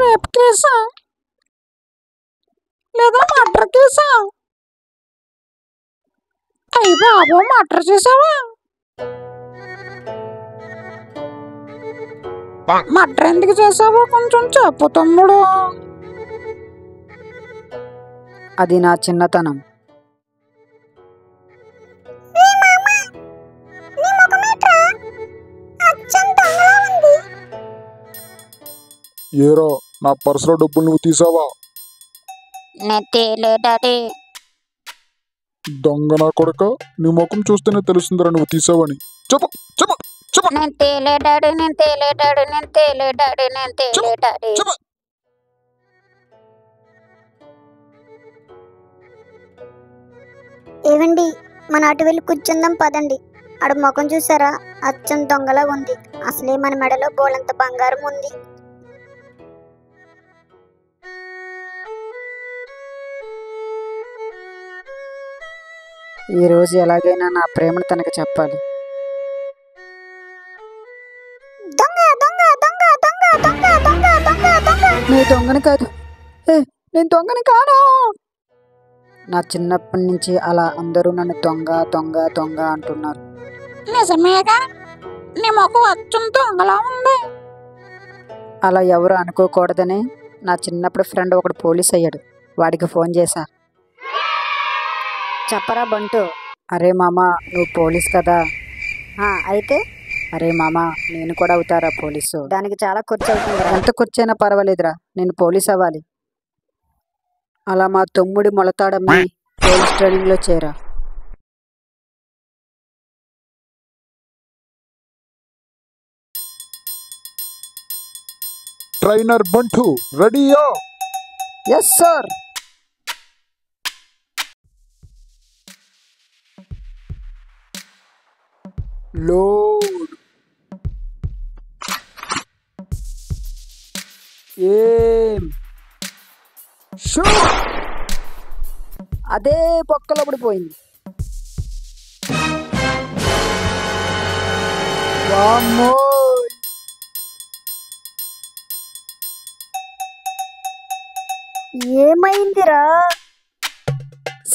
Rape కేసా లేదా murder కేసా? అయ్యి బాబు, మర్డర్ చేసావా? మర్డర్ ఎందుకు చేసావో కొంచెం చెప్పు తమ్ముడు. అది నా చిన్నతనం. ఏరా, నా పర్సులో డబ్బులు నువ్వు తీసావా? డాడీ. దొంగ నా కొడుక, నీ ముఖం చూస్తేనే తెలుస్తుందిరా నువ్వు తీసావని. చెప్పు చెప్పు చెప్పు. నేను తేలే డాడీ. ఏవండి, మన అటు వెళ్ళి కూర్చుందాం పదండి. ఆడ ముఖం చూసారా, అచ్చం దొంగలా ఉంది. అసలే మన మెడలో బోలంత బంగారం ఉంది. ఈరోజు ఎలాగైనా నా ప్రేమను తనకు చెప్పాలి. నేను దొంగని కాదు, నేను దొంగని కాను. నా చిన్నప్పటి నుంచి అలా అందరూ నన్ను దొంగ దొంగ దొంగ అంటున్నారు. నిజమేగా, నీ ముఖం అచ్చం దొంగలా ఉంది. అలా ఎవరు అనుకోకూడదని నా చిన్నప్పుడు ఫ్రెండ్ ఒకడు పోలీస్ అయ్యాడు. వాడికి ఫోన్ చేశా. చెప్పరా బంటు. అరే మామా, నువ్వు పోలీస్ కదా? అయితే అరే మామా, నేను కూడా అవుతారా పోలీసు? దానికి చాలా ఖర్చు అవుతుంది. ఎంత ఖర్చు అయినా పర్వాలేదురా, నేను పోలీస్ అవ్వాలి. అలా మా తమ్ముడి మొలతాడమ్మి పోలీస్ ట్రైనింగ్ లో చేరా. ట్రైనర్ బంటు రెడీయా? Yes sir. లోడ్. ఏం షూట్. అదే పొక్కలో పడిపోయింది. వామ్మో. ఏమైందిరా?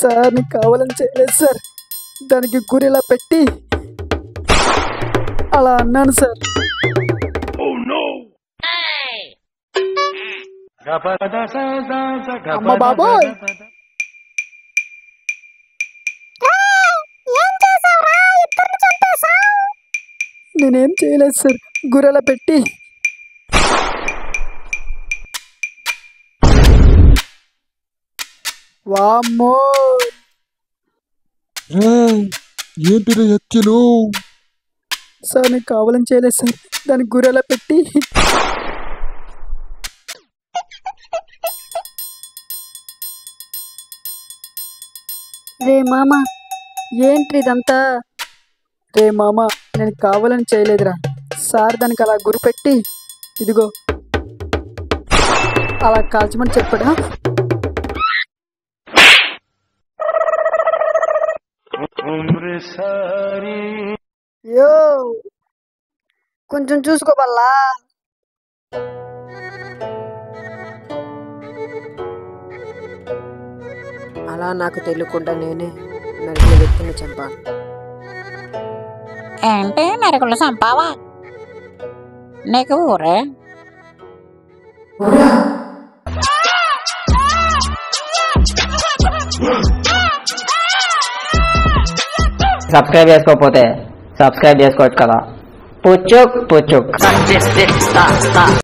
సార్, నీకు కావాలని చేయలేదు సార్. దానికి గురిలా పెట్టి అలా అన్నాను సార్. అమ్మ బాబోయ్. నేనేం చేయలేదు సార్, గురెలా పెట్టి. వామ్మో. ఏంటిది హత్యలు? సార్, నీకు కావాలని చేయలేదు సార్, దానికి గురెలా పెట్టి. రే మామ, ఏంటి ఇదంతా? రే మామ, నేను కావాలని చేయలేదురా. సార్ దానికి అలా గురి పెట్టి ఇదిగో అలా కాల్చమని చెప్పడా? యో, కొంచెం చూసుకోబల్లా. అలా నాకు తెలియకుండా నేనే నరికిన వ్యక్తిని చంపాను. ఏంటి నరకులు చంపావా? నీకు ఊరే? సబ్స్క్రైబ్ చేసుకోకపోతే సబ్స్క్రైబ్ చేసుకోవచ్చు కదా. పుచ్చుక్ పుచ్చుక్.